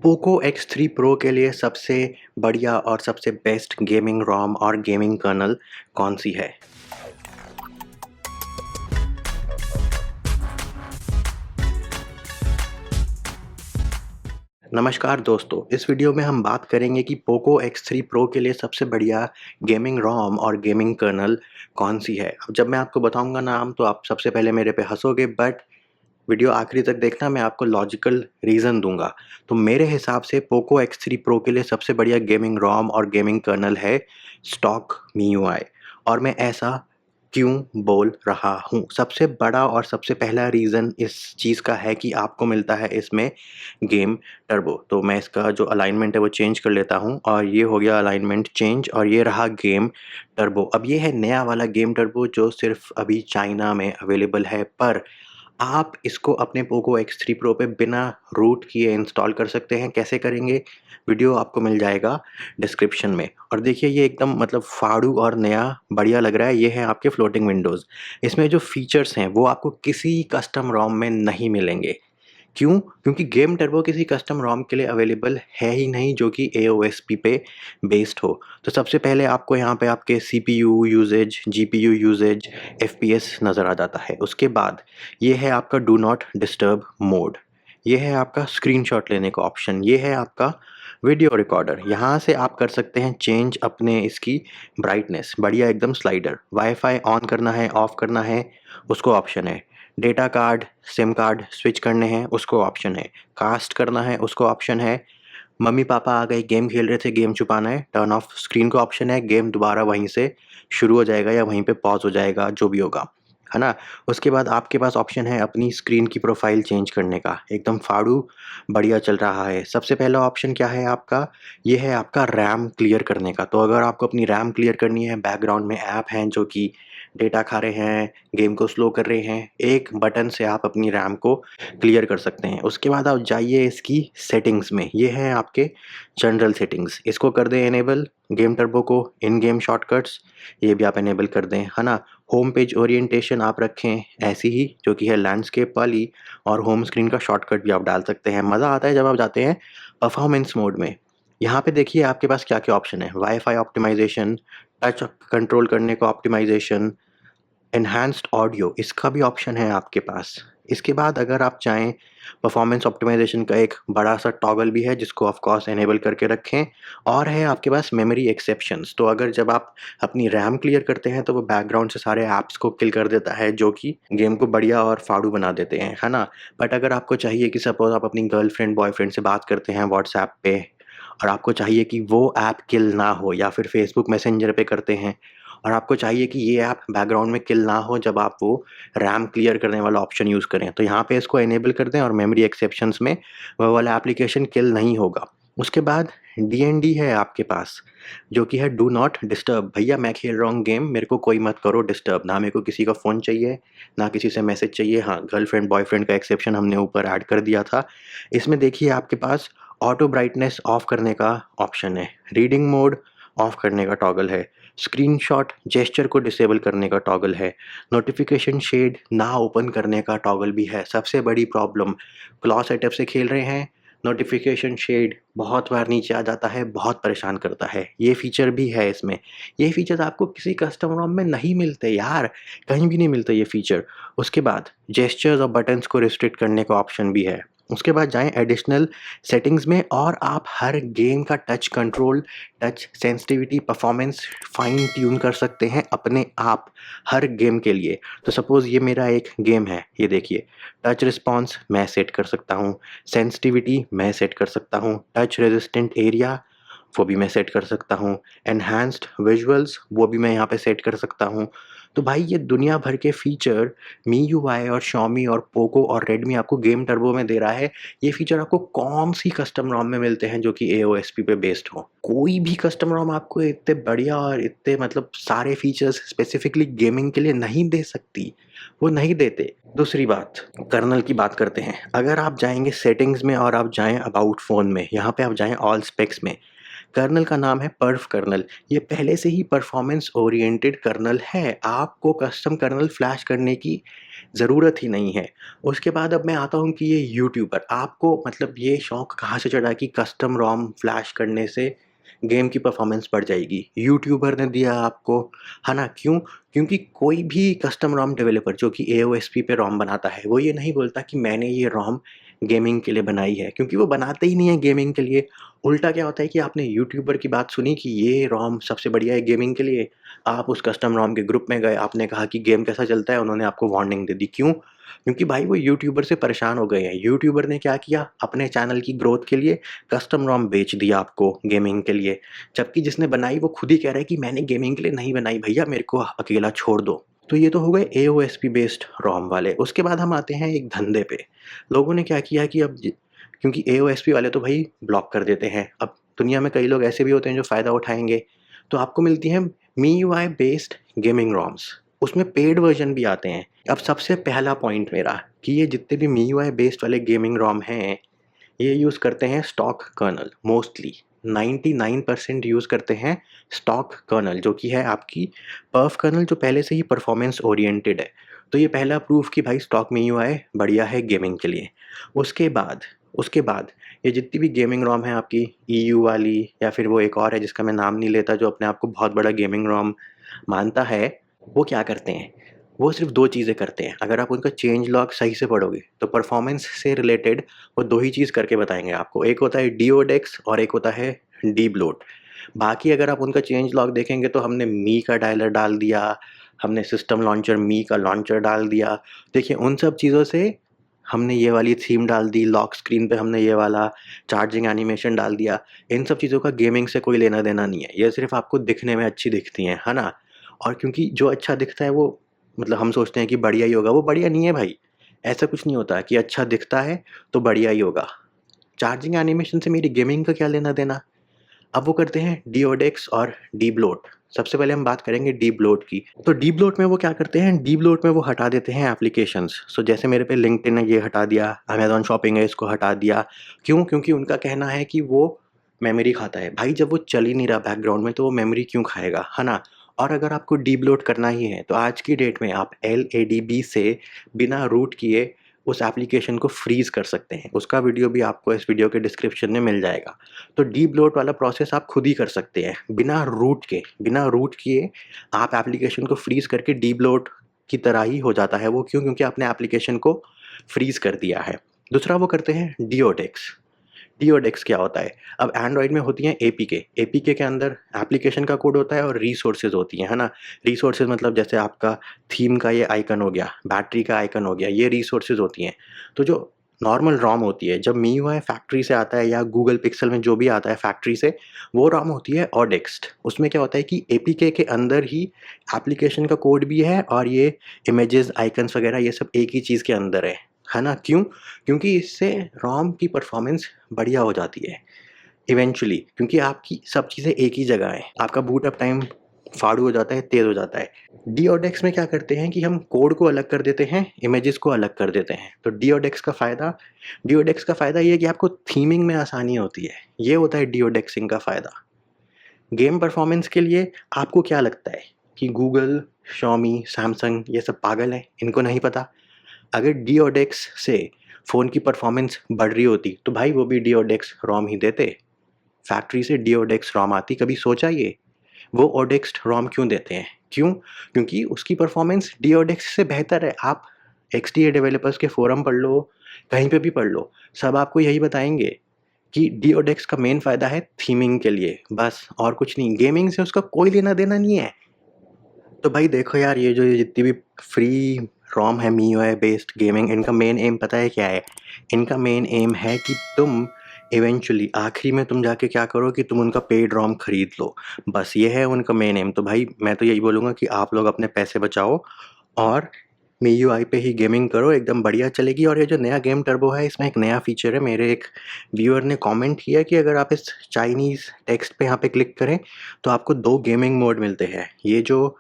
Poco X3 pro के लिए सबसे बढ़िया और सबसे बेस्ट गेमिंग रोम और गेमिंग कर्नल कौन सी है? नमस्कार दोस्तों, इस वीडियो में हम बात करेंगे कि पोको X3 प्रो के लिए सबसे बढ़िया गेमिंग रोम और गेमिंग कर्नल कौन सी है। अब जब मैं आपको बताऊंगा नाम तो आप सबसे पहले मेरे पे हंसोगे, बट वीडियो आखिरी तक देखना, मैं आपको लॉजिकल रीज़न दूंगा। तो मेरे हिसाब से पोको X3 प्रो के लिए सबसे बढ़िया गेमिंग रोम और गेमिंग कर्नल है स्टॉक MIUI। और मैं ऐसा क्यों बोल रहा हूँ? सबसे बड़ा और सबसे पहला रीज़न इस चीज़ का है कि आपको मिलता है इसमें गेम टर्बो। तो मैं इसका जो अलाइनमेंट है वो चेंज कर लेता हूँ और ये हो गया अलाइनमेंट चेंज और ये रहा गेम टर्बो। अब ये है नया वाला गेम टर्बो जो सिर्फ अभी चाइना में अवेलेबल है, पर आप इसको अपने पोको X3 प्रो पे बिना रूट किए इंस्टॉल कर सकते हैं। कैसे करेंगे? वीडियो आपको मिल जाएगा डिस्क्रिप्शन में। और देखिए, ये एकदम मतलब फाड़ू और नया बढ़िया लग रहा है। ये है आपके फ्लोटिंग विंडोज़। इसमें जो फीचर्स हैं वो आपको किसी कस्टम रोम में नहीं मिलेंगे। क्यों? क्योंकि गेम टर्बो किसी कस्टम रोम के लिए अवेलेबल है ही नहीं जो कि AOSP पे बेस्ड हो। तो सबसे पहले आपको यहाँ पे आपके CPU usage, GPU usage, FPS नज़र आ जाता है। उसके बाद ये है आपका डू नॉट डिस्टर्ब मोड, ये है आपका स्क्रीनशॉट लेने का ऑप्शन, ये है आपका वीडियो रिकॉर्डर। यहाँ से आप कर सकते हैं चेंज अपने इसकी ब्राइटनेस, बढ़िया एकदम स्लाइडर। वाईफाई ऑन करना है, ऑफ करना है, उसको ऑप्शन है। Data card, SIM card switch करने हैं, उसको ऑप्शन है। कास्ट करना है, उसको ऑप्शन है। मम्मी पापा आ गए, गेम खेल रहे थे, गेम छुपाना है, टर्न ऑफ स्क्रीन का ऑप्शन है। गेम दोबारा वहीं से शुरू हो जाएगा या वहीं पे पॉज हो जाएगा, जो भी होगा, है ना? उसके बाद आपके पास ऑप्शन है अपनी स्क्रीन की प्रोफाइल चेंज करने का। एकदम फाड़ू बढ़िया चल रहा है। सबसे पहला ऑप्शन क्या है आपका? ये है आपका रैम क्लियर करने का। तो अगर आपको अपनी रैम क्लियर करनी है, बैकग्राउंड में ऐप हैं जो कि डेटा खा रहे हैं, गेम को स्लो कर रहे हैं, एक बटन से आप अपनी रैम को क्लियर कर सकते हैं। उसके बाद आप जाइए इसकी सेटिंग्स में, ये हैं आपके जनरल सेटिंग्स, इसको कर दें इनेबल। गेम टर्बो को इन गेम शॉर्टकट्स ये भी आप इनेबल कर दें, है ना? होम पेज ओरिएंटेशन आप रखें ऐसी ही जो कि है लैंडस्केप वाली, और होम स्क्रीन का शॉर्टकट भी आप डाल सकते हैं। मज़ा आता है जब आप जाते हैं परफॉर्मेंस मोड में। यहाँ पे देखिए आपके पास क्या-क्या ऑप्शन है। वाईफाई ऑप्टिमाइज़ेशन, टच कंट्रोल करने को ऑप्टिमाइज़ेशन, एनहांस्ड ऑडियो, इसका भी ऑप्शन है आपके पास। इसके बाद अगर आप चाहें, परफॉर्मेंस ऑप्टिमाइज़ेशन का एक बड़ा-सा टॉगल भी है जिसको ऑफ कोर्स इनेबल करके रखें, और है आपके पास मेमोरी एक्सेप्शंस। तो अगर जब आप अपनी रैम क्लियर करते हैं तो वो बैकग्राउंड से सारे ऐप्स को किल कर देता है जो कि गेम को बढ़िया और फाड़ू बना देते हैं, है ना? बट अगर आपको चाहिए कि सपोज़ आप अपनी गर्लफ्रेंड, बॉयफ्रेंड से बात करते हैं व्हाट्सऐप पे और आपको चाहिए कि वो ऐप किल ना हो, या फिर फेसबुक मैसेंजर पे करते हैं और आपको चाहिए कि ये ऐप बैकग्राउंड में किल ना हो जब आप वो रैम क्लियर करने वाला ऑप्शन यूज़ करें, तो यहाँ पे इसको इनेबल कर दें और मेमोरी एक्सेप्शंस में वो वाला एप्लीकेशन किल नहीं होगा। उसके बाद DND है आपके पास, जो कि है डू नॉट डिस्टर्ब। भैया मैं खेल रहा हूँ गेम, मेरे को कोई मत करो डिस्टर्ब। ना मेरे को किसी का फ़ोन चाहिए, ना किसी से मैसेज चाहिए। हाँ, गर्लफ्रेंड बॉयफ्रेंड का एक्सेप्शन हमने ऊपर ऐड कर दिया था। इसमें देखिए आपके पास ऑटो ब्राइटनेस ऑफ करने का ऑप्शन है, रीडिंग मोड ऑफ करने का टॉगल है, स्क्रीनशॉट जेस्चर को डिसेबल करने का टॉगल है, नोटिफिकेशन शेड ना ओपन करने का टॉगल भी है। सबसे बड़ी प्रॉब्लम, क्लॉ सेटअप से खेल रहे हैं, नोटिफिकेशन शेड बहुत बार नीचे आ जाता है, बहुत परेशान करता है। ये फीचर भी है इसमें। ये फीचर्स आपको किसी कस्टम रोम में नहीं मिलते यार, कहीं भी नहीं मिलते ये फीचर। उसके बाद जेस्चर्स और बटन्स को रिस्ट्रिक्ट करने का ऑप्शन भी है। उसके बाद जाएँ एडिशनल सेटिंग्स में और आप हर गेम का touch control, touch sensitivity, performance fine tune कर सकते हैं अपने आप, हर गेम के लिए। तो सपोज़ ये मेरा एक गेम है, ये देखिए, टच रिस्पॉन्स मैं सेट कर सकता हूँ, सेंसिटिविटी मैं सेट कर सकता हूँ, टच रेजिस्टेंट एरिया वो भी मैं सेट कर सकता हूँ, एनहांस्ड विजुअल्स वो भी मैं यहाँ पे सेट कर सकता हूँ। तो भाई ये दुनिया भर के फीचर MIUI और Xiaomi और पोको और Redmi आपको गेम टर्बो में दे रहा है। ये फीचर आपको कौन-सी कस्टम रोम में मिलते हैं जो कि AOSP पे बेस्ड हो? कोई भी कस्टम रोम आपको इतने बढ़िया और इतने मतलब सारे फीचर्स स्पेसिफिकली गेमिंग के लिए नहीं दे सकती, वो नहीं देते। दूसरी बात, कर्नल की बात करते हैं। अगर आप जाएँगे सेटिंग्स में और आप जाएँ अबाउट फ़ोन में, यहाँ पे आप जाएँ ऑल स्पेक्स में, कर्नेल का नाम है पर्फ कर्नेल। ये पहले से ही परफॉर्मेंस ओरिएंटेड कर्नेल है, आपको कस्टम कर्नेल फ्लैश करने की ज़रूरत ही नहीं है। उसके बाद अब मैं आता हूँ कि ये यूट्यूबर, आपको मतलब ये शौक कहाँ से चढ़ा कि कस्टम रोम फ्लैश करने से गेम की परफॉर्मेंस बढ़ जाएगी? यूट्यूबर ने दिया आपको, है ना? क्यों? क्योंकि कोई भी कस्टम रोम डेवलपर जो कि एओएसपी पे रोम बनाता है, वो ये नहीं बोलता कि मैंने ये रोम गेमिंग के लिए बनाई है, क्योंकि वो बनाते ही नहीं है गेमिंग के लिए। उल्टा क्या होता है कि आपने यूट्यूबर की बात सुनी कि ये रोम सबसे बढ़िया है गेमिंग के लिए, आप उस कस्टम रोम के ग्रुप में गए, आपने कहा कि गेम कैसा चलता है, उन्होंने आपको वार्निंग दे दी। क्यों? क्योंकि भाई वो यूट्यूबर से परेशान हो गए हैं। यूट्यूबर ने क्या किया, अपने चैनल की ग्रोथ के लिए कस्टम रोम बेच दिया आपको गेमिंग के लिए, जबकि जिसने बनाई वो खुद ही कह रहा है कि मैंने गेमिंग के लिए नहीं बनाई भैया, मेरे को अकेला छोड़ दो। तो ये तो हो गए एओएसपी बेस्ड रोम वाले। उसके बाद हम आते हैं एक धंधे पे। लोगों ने क्या किया कि अब क्योंकि एओएसपी वाले तो भाई ब्लॉक कर देते हैं, अब दुनिया में कई लोग ऐसे भी होते हैं जो फ़ायदा उठाएंगे, तो आपको मिलती है MIUI बेस्ड गेमिंग रोम्स। उसमें पेड वर्जन भी आते हैं। अब सबसे पहला पॉइंट मेरा कि ये जितने भी MIUI बेस्ड वाले गेमिंग रोम हैं, ये यूज़ करते हैं स्टॉक कर्नल। मोस्टली 99% यूज़ करते हैं स्टॉक कर्नल, जो कि है आपकी पर्फ कर्नल, जो पहले से ही परफॉर्मेंस ओरिएंटेड है। तो ये पहला प्रूफ कि भाई स्टॉक MIUI बढ़िया है गेमिंग के लिए। उसके बाद ये जितनी भी गेमिंग रोम है आपकी EU वाली, या फिर वो एक और है जिसका मैं नाम नहीं लेता, जो अपने आप को बहुत बड़ा गेमिंग रोम मानता है, वो क्या करते हैं? वो सिर्फ़ 2 चीज़ें करते हैं। अगर आप उनका चेंज लॉग सही से पढ़ोगे, तो परफ़ॉर्मेंस से रिलेटेड वो 2 ही चीज़ करके बताएँगे आपको। एक होता है डीओडेक्स और एक होता है डीब्लोट। बाकी अगर आप उनका चेंज लॉग देखेंगे तो हमने मी का डायलर डाल दिया, हमने सिस्टम लॉन्चर मी का लॉन्चर डाल दिया। देखिए उन सब चीज़ों से हमने ये वाली थीम डाल दी, लॉक स्क्रीन पे हमने ये वाला चार्जिंग एनिमेशन डाल दिया। इन सब चीज़ों का गेमिंग से कोई लेना-देना नहीं है। ये सिर्फ़ आपको दिखने में अच्छी दिखती हैं, है ना? और क्योंकि जो अच्छा दिखता है वो मतलब हम सोचते हैं कि बढ़िया ही होगा, वो बढ़िया नहीं है भाई। ऐसा कुछ नहीं होता कि अच्छा दिखता है तो बढ़िया ही होगा। चार्जिंग एनिमेशन से मेरी गेमिंग का क्या लेना-देना? अब वो करते हैं डीओडेक्स और डीब्लोट। सबसे पहले हम बात करेंगे डीब्लोट की। तो डीब्लोट में वो क्या करते हैं, डीब्लोट में वो हटा देते हैं एप्लीकेशंस। सो जैसे मेरे पे लिंक्डइन है, ये हटा दिया, अमेज़न शॉपिंग है, इसको हटा दिया। क्यों? क्योंकि उनका कहना है कि वो मेमोरी खाता है। भाई जब वो चल ही नहीं रहा बैकग्राउंड में तो वो मेमोरी क्यों खाएगा, है ना? और अगर आपको डीब्लोट करना ही है तो आज की डेट में आप LADB से बिना रूट किए उस एप्लीकेशन को फ्रीज़ कर सकते हैं। उसका वीडियो भी आपको इस वीडियो के डिस्क्रिप्शन में मिल जाएगा। तो डीब्लोट वाला प्रोसेस आप खुद ही कर सकते हैं, बिना रूट किए आप एप्लीकेशन को फ्रीज़ करके डीब्लोट की तरह ही हो जाता है वो। क्यों? क्योंकि आपने एप्लीकेशन को फ्रीज़ कर दिया है। दूसरा वो करते हैं डीओडेक्स। डीओडेक्स क्या होता है? अब एंड्रॉइड में होती हैं एपीके। एपीके के अंदर एप्लीकेशन का कोड होता है और रिसोर्सेज़ होती हैं, है ना? रिसोर्सेज़ मतलब जैसे आपका थीम का ये आइकन हो गया, बैटरी का आइकन हो गया, ये रिसोर्सेज़ होती हैं। तो जो नॉर्मल रोम होती है, जब MIUI फैक्ट्री से आता है या गूगल पिक्सेल में जो भी आता है फैक्ट्री से, वो रोम होती है ओडेक्स्ड। उसमें क्या होता है कि एपीके के अंदर ही एप्लीकेशन का कोड भी है और ये इमेजेस, आइकन्स वगैरह ये सब एक ही चीज़ के अंदर है ना? क्यों? क्योंकि इससे रोम की परफॉर्मेंस बढ़िया हो जाती है इवेंचुअली, क्योंकि आपकी सब चीज़ें एक ही जगह हैं। आपका बूट अप टाइम फाड़ू हो जाता है, तेज़ हो जाता है। डीओडेक्स में क्या करते हैं कि हम कोड को अलग कर देते हैं, इमेजेस को अलग कर देते हैं। तो डीओडेक्स का फ़ायदा ये है कि आपको थीमिंग में आसानी होती है। ये होता है डीओडेक्सिंग का फ़ायदा। गेम परफॉर्मेंस के लिए आपको क्या लगता है कि गूगल, शाओमी, सैमसंग ये सब पागल हैं, इनको नहीं पता? अगर डीओडेक्स से फ़ोन की परफॉर्मेंस बढ़ रही होती, तो भाई वो भी डीओडेक्स रोम ही देते। फैक्ट्री से डीओडेक्स रोम आती, कभी सोचा ये? वो ओडेक्स रोम क्यों देते हैं? क्यों? क्योंकि उसकी परफॉर्मेंस डीओडेक्स से बेहतर है। आप XDA डेवलपर्स के फोरम पढ़ लो, कहीं पे भी पढ़ लो, सब आपको यही बताएँगे कि डीओडेक्स का मेन फ़ायदा है थीमिंग के लिए, बस और कुछ नहीं। गेमिंग से उसका कोई लेना-देना नहीं है। तो भाई देखो यार, ये जितनी भी फ्री रोम है MIUI बेस्ड गेमिंग, इनका मेन एम पता है क्या है? इनका मेन एम है कि तुम इवेंचुअली आखिरी में तुम जाके क्या करो कि तुम उनका पेड रोम खरीद लो। बस ये है उनका मेन एम। तो भाई मैं तो यही बोलूँगा कि आप लोग अपने पैसे बचाओ और MIUI पे ही गेमिंग करो, एकदम बढ़िया चलेगी। और ये जो नया गेम टर्बो है, इसमें एक नया फीचर है। मेरे एक व्यूअर ने कमेंट किया कि अगर आप इस चाइनीज़ टेक्स्ट पे यहाँ पे क्लिक करें तो आपको 2 गेमिंग मोड मिलते हैं। ये जो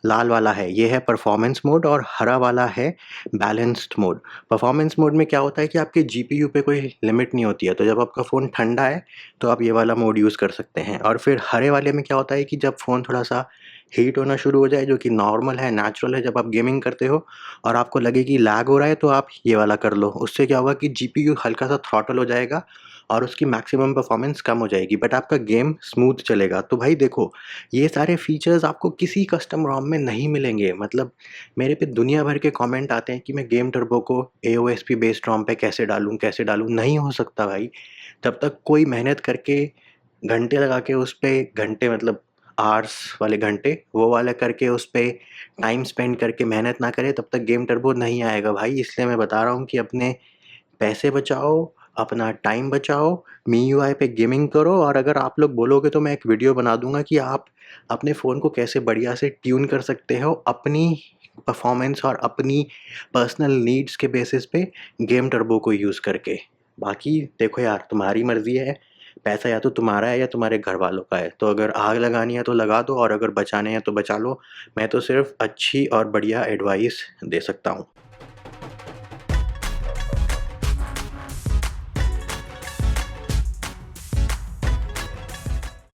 लाल वाला है ये है परफॉर्मेंस मोड और हरा वाला है बैलेंस्ड मोड। परफॉर्मेंस मोड में क्या होता है कि आपके जीपीयू पे कोई लिमिट नहीं होती है, तो जब आपका फ़ोन ठंडा है तो आप ये वाला मोड यूज़ कर सकते हैं। और फिर हरे वाले में क्या होता है कि जब फ़ोन थोड़ा-सा हीट होना शुरू हो जाए, जो कि नॉर्मल है, नेचुरल है, जब आप गेमिंग करते हो और आपको लगे कि लैग हो रहा है, तो आप ये वाला कर लो। उससे क्या होगा कि जीपीयू हल्का-सा थ्रॉटल हो जाएगा और उसकी मैक्सिमम परफॉर्मेंस कम हो जाएगी, बट आपका गेम स्मूथ चलेगा। तो भाई देखो, ये सारे फीचर्स आपको किसी कस्टम रोम में नहीं मिलेंगे। मतलब मेरे पे दुनिया भर के कमेंट आते हैं कि मैं गेम टर्बो को एओएसपी बेस्ड रोम पे कैसे डालूँ, कैसे डालूँ? नहीं हो सकता भाई। तब तक कोई मेहनत करके घंटे लगा के उस पे घंटे मतलब आवर्स वाले घंटे, वो वाला करके उस पे टाइम स्पेंड करके मेहनत ना करे, तब तक गेम टर्बो नहीं आएगा भाई। इसलिए मैं बता रहा हूँ कि अपने पैसे बचाओ, अपना टाइम बचाओ, मीयूआई पे गेमिंग करो। और अगर आप लोग बोलोगे तो मैं एक वीडियो बना दूँगा कि आप अपने फ़ोन को कैसे बढ़िया से ट्यून कर सकते हो अपनी परफ़ॉर्मेंस और अपनी पर्सनल नीड्स के बेसिस पे गेम टर्बो को यूज़ करके। बाकी देखो यार, तुम्हारी मर्ज़ी है, पैसा या तो तुम्हारा है या तुम्हारे घरवालों का है। तो अगर आग लगानी है तो लगा दो और अगर बचाने हैं तो बचा लो। मैं तो सिर्फ़ अच्छी और बढ़िया एडवाइस दे सकता हूँ।